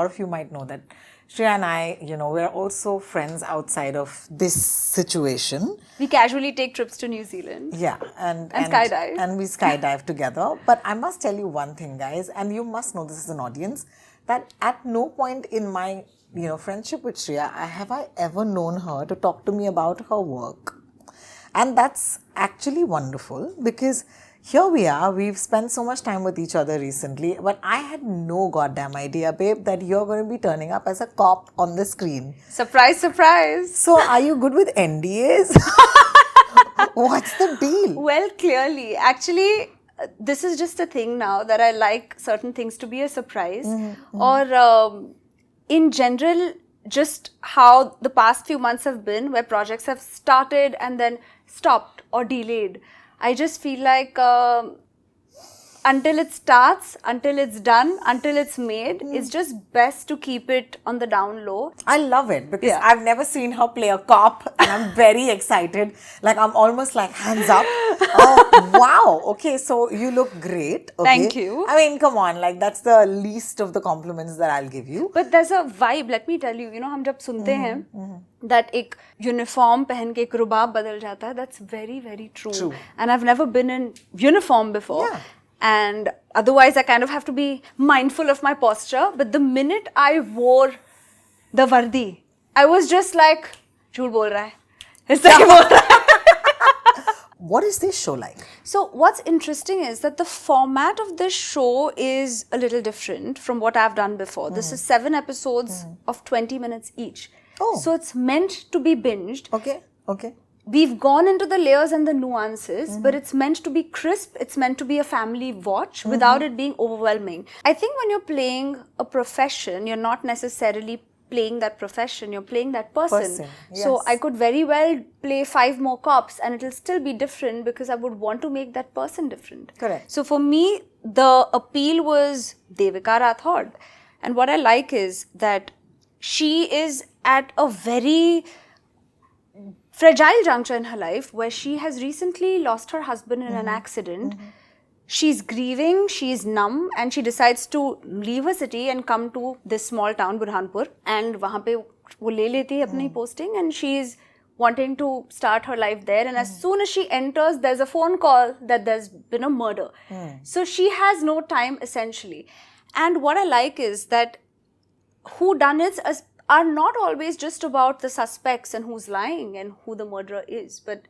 lot of you might know that Shriya and I, we're also friends outside of this situation. We casually take trips to New Zealand. Yeah. And skydive. And we skydive together. But I must tell you one thing, guys, and you must know this as an audience, that at no point in my, friendship with Shriya, have I ever known her to talk to me about her work. And that's actually wonderful because here we are, we've spent so much time with each other recently, but I had no goddamn idea, babe, that you're going to be turning up as a cop on the screen. Surprise, surprise. So are you good with NDAs? What's the deal? Well, clearly, actually, this is just a thing now that I like certain things to be a surprise. Or in general, just how the past few months have been, where projects have started and then stopped or delayed. I just feel like until it starts, until it's done, until it's made, it's just best to keep it on the down low. I love it because I've never seen her play a cop and I'm very excited. Like I'm almost like hands up. Oh, wow. Okay, so you look great. Okay. Thank you. I mean, come on. Like that's the least of the compliments that I'll give you. But there's a vibe. Let me tell you, हम जब सुनते हैं that एक uniform पहन के एक रुबाब बदल जाता है, that's very, very true. And I've never been in uniform before. Yeah. And otherwise, I kind of have to be mindful of my posture. But the minute I wore the vardi, I was just like, झूठ बोल रहा है, सही बोल रहा है. What is this show like? So what's interesting is that the format of this show is a little different from what I've done before. This is 7 episodes of 20 minutes each. Oh. So it's meant to be binged. Okay. We've gone into the layers and the nuances, but it's meant to be crisp. It's meant to be a family watch without it being overwhelming. I think when you're playing a profession, you're not necessarily playing that profession, you're playing that person. Yes. So I could very well play 5 more cops and it'll still be different because I would want to make that person different. Correct. So for me, the appeal was Devika Rathod. And what I like is that she is at a very fragile juncture in her life where she has recently lost her husband in an accident. She's grieving, she's numb, and she decides to leave her city and come to this small town, Burhanpur. And वहाँ पे वो ले लेती है अपनी posting and she's wanting to start her life there. And as soon as she enters, there's a phone call that there's been a murder. So she has no time essentially. And what I like is that whodunits are not always just about the suspects and who's lying and who the murderer is, but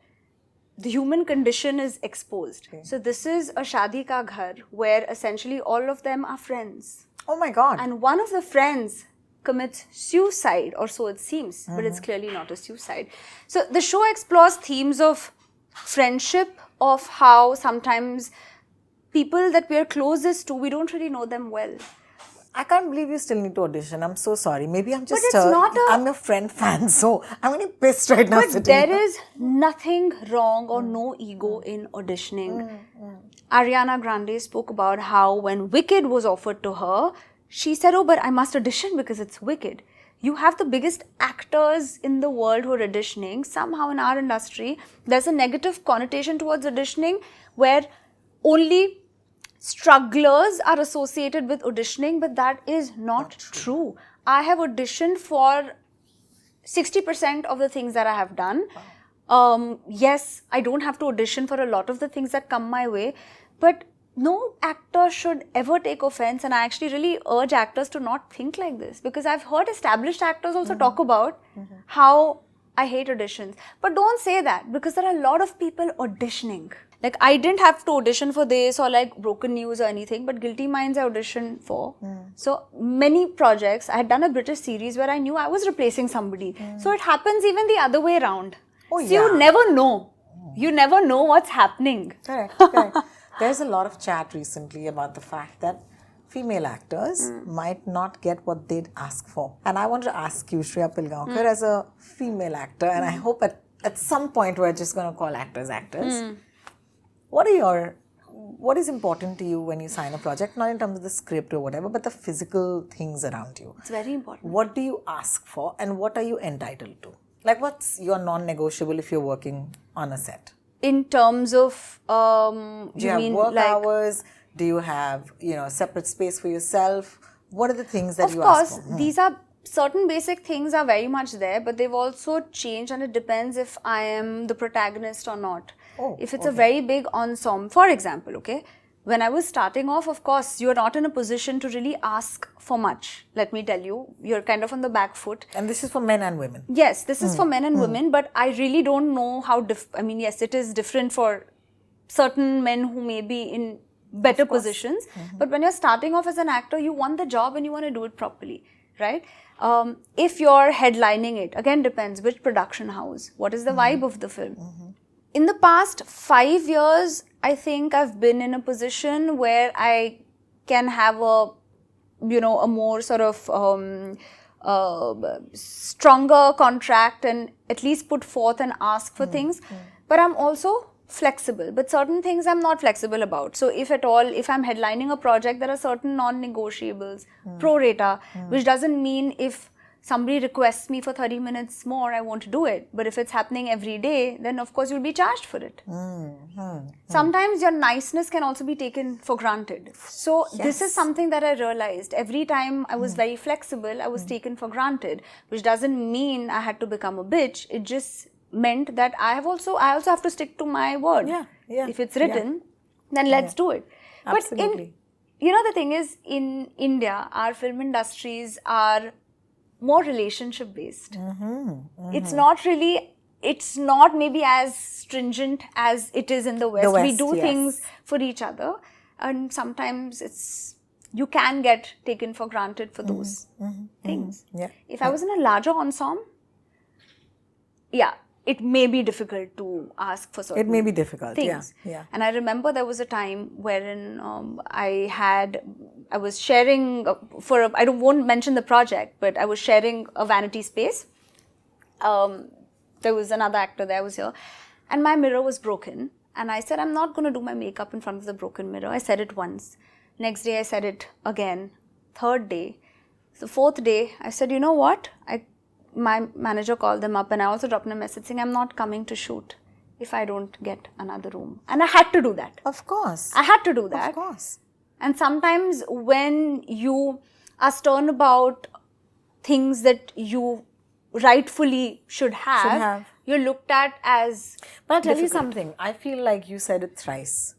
the human condition is exposed. Okay. So this is a Shadi Ka Ghar where essentially all of them are friends. Oh my God. And one of the friends commits suicide, or so it seems, but it's clearly not a suicide. So the show explores themes of friendship, of how sometimes people that we're closest to, we don't really know them well. I can't believe you still need to audition. I'm so sorry. Maybe I'm just I'm a friend fan, so I'm getting pissed right now. But there is nothing wrong or no ego in auditioning. Ariana Grande spoke about how when Wicked was offered to her, she said, oh, but I must audition because it's Wicked. You have the biggest actors in the world who are auditioning. Somehow in our industry, there's a negative connotation towards auditioning where only strugglers are associated with auditioning, but that is not true. I have auditioned for 60% of the things that I have done. Yes, I don't have to audition for a lot of the things that come my way, but no actor should ever take offense, and I actually really urge actors to not think like this, because I've heard established actors also talk about how I hate auditions. But don't say that, because there are a lot of people auditioning. Like, I didn't have to audition for this or like Broken News or anything, but Guilty Minds I auditioned for. So many projects. I had done a British series where I knew I was replacing somebody. So it happens even the other way around. Oh, so you never know. You never know what's happening. Correct. There's a lot of chat recently about the fact that female actors might not get what they'd ask for. And I want to ask you, Shriya Pilgaonkar, as a female actor, and I hope at some point we're just going to call actors actors. What is important to you when you sign a project? Not in terms of the script or whatever, but the physical things around you. It's very important. What do you ask for and what are you entitled to? Like, what's your non-negotiable if you're working on a set? In terms of, do you have work hours? Do you have, separate space for yourself? What are the things that Of you course, ask for? these are certain basic things are very much there, but they've also changed, and it depends if I am the protagonist or not. Oh, if it's a very big ensemble, for example, okay, when I was starting off, of course, you're not in a position to really ask for much. Let me tell you, you're kind of on the back foot. And this is for men and women. Yes, this is for men and women, but I really don't know how I mean, yes, it is different for certain men who may be in better positions. But when you're starting off as an actor, you want the job and you want to do it properly, right? If you're headlining it, again, depends which production house, what is the vibe of the film. In the past 5 years, I think I've been in a position where I can have a more sort of stronger contract and at least put forth and ask for things. But I'm also flexible. But certain things I'm not flexible about. So if at all, if I'm headlining a project, there are certain non-negotiables, pro rata, which doesn't mean if somebody requests me for 30 minutes more, I won't do it. But if it's happening every day, then of course you'll be charged for it. Sometimes your niceness can also be taken for granted. So this is something that I realized. Every time I was very flexible, I was taken for granted, which doesn't mean I had to become a bitch. It just meant that I also have to stick to my word. If it's written, then let's do it. Absolutely. But the thing is, in India, our film industries are more relationship based. It's not maybe as stringent as it is in the West. We do things for each other, and sometimes you can get taken for granted for those things. If I was in a larger ensemble, it may be difficult to ask for certain things. It may be difficult, yeah. And I remember there was a time wherein I was sharing I won't mention the project, but I was sharing a vanity space. There was another actor there, I was here, and my mirror was broken. And I said, I'm not going to do my makeup in front of the broken mirror. I said it once. Next day, I said it again. Third day. So fourth day, I said, you know what? My manager called them up and I also dropped a message saying, I'm not coming to shoot if I don't get another room. And I had to do that. Of course. I had to do that. Of course. And sometimes when you are stern about things that you rightfully should have. You're looked at as But I'll tell you something. I feel like you said it thrice.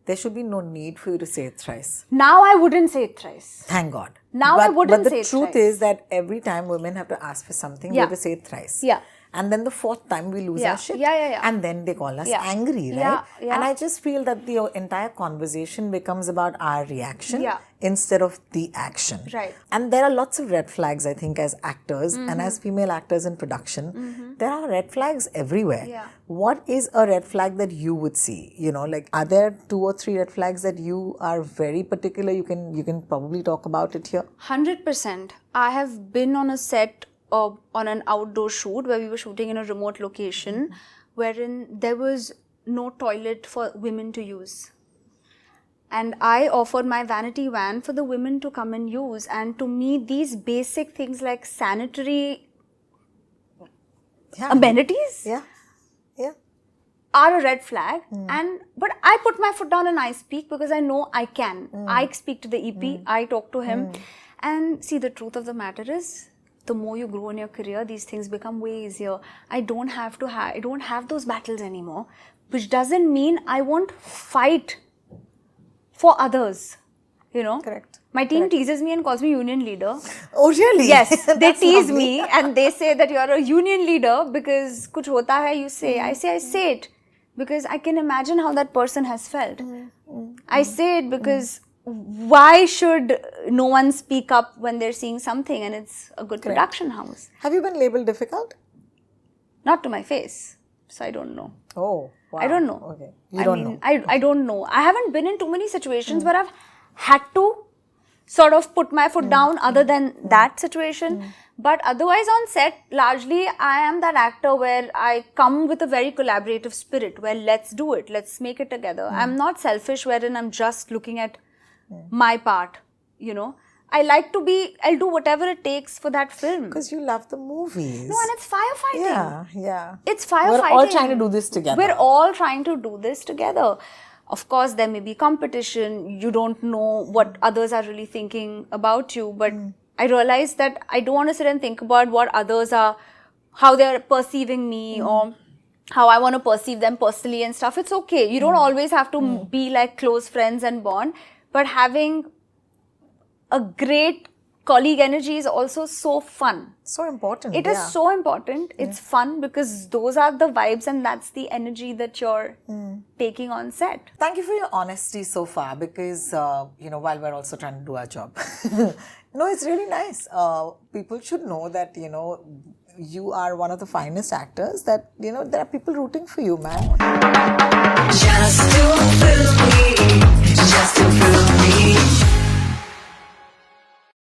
There should be no need for you to say it thrice. Now I wouldn't say it thrice. Thank God. Now I wouldn't say it thrice. But the truth is that every time women have to ask for something, we have to say it thrice. Yeah. And then the fourth time we lose our shit. Yeah. And then they call us angry, right? Yeah. And I just feel that the entire conversation becomes about our reaction instead of the action. Right. And there are lots of red flags, I think, as actors and as female actors in production. There are red flags everywhere. Yeah. What is a red flag that you would see? Are there 2 or 3 red flags that you are very particular? You can probably talk about it here. 100%. I have been on a set on an outdoor shoot where we were shooting in a remote location wherein there was no toilet for women to use. And I offered my vanity van for the women to come and use. And to me, these basic things like sanitary amenities are a red flag. But I put my foot down and I speak because I know I can. I speak to the EP, I talk to him. And see, the truth of the matter is, the more you grow in your career, these things become way easier. I don't have those battles anymore, which doesn't mean I won't fight for others. Correct. My team teases me and calls me union leader. Oh, really? Yes, they tease me and they say that you're a union leader because kuch hota hai, you say. I say it because I can imagine how that person has felt. I say it because why should no one speak up when they're seeing something and it's a good production house? Have you been labeled difficult? Not to my face. So I don't know. Oh, wow. I don't know. Okay. You don't know. I don't know. I haven't been in too many situations where I've had to sort of put my foot down other than that situation. But otherwise on set, largely I am that actor where I come with a very collaborative spirit where let's do it. Let's make it together. I'm not selfish wherein I'm just looking at my part, I'll do whatever it takes for that film. Because you love the movies. No, and it's firefighting. Yeah. It's firefighting. We're all trying to do this together. We're all trying to do this together. Of course, there may be competition. You don't know what others are really thinking about you. But I realized that I don't want to sit and think about what others are, how they're perceiving me or how I want to perceive them personally and stuff. It's okay. You don't always have to be like close friends and bond. But having a great colleague energy is also so fun. So important. It is so important. It's fun because those are the vibes and that's the energy that you're taking on set. Thank you for your honesty so far because, while we're also trying to do our job. No, it's really nice. People should know that, you are one of the finest actors, that, there are people rooting for you, man. Just to feel me, just to feel me.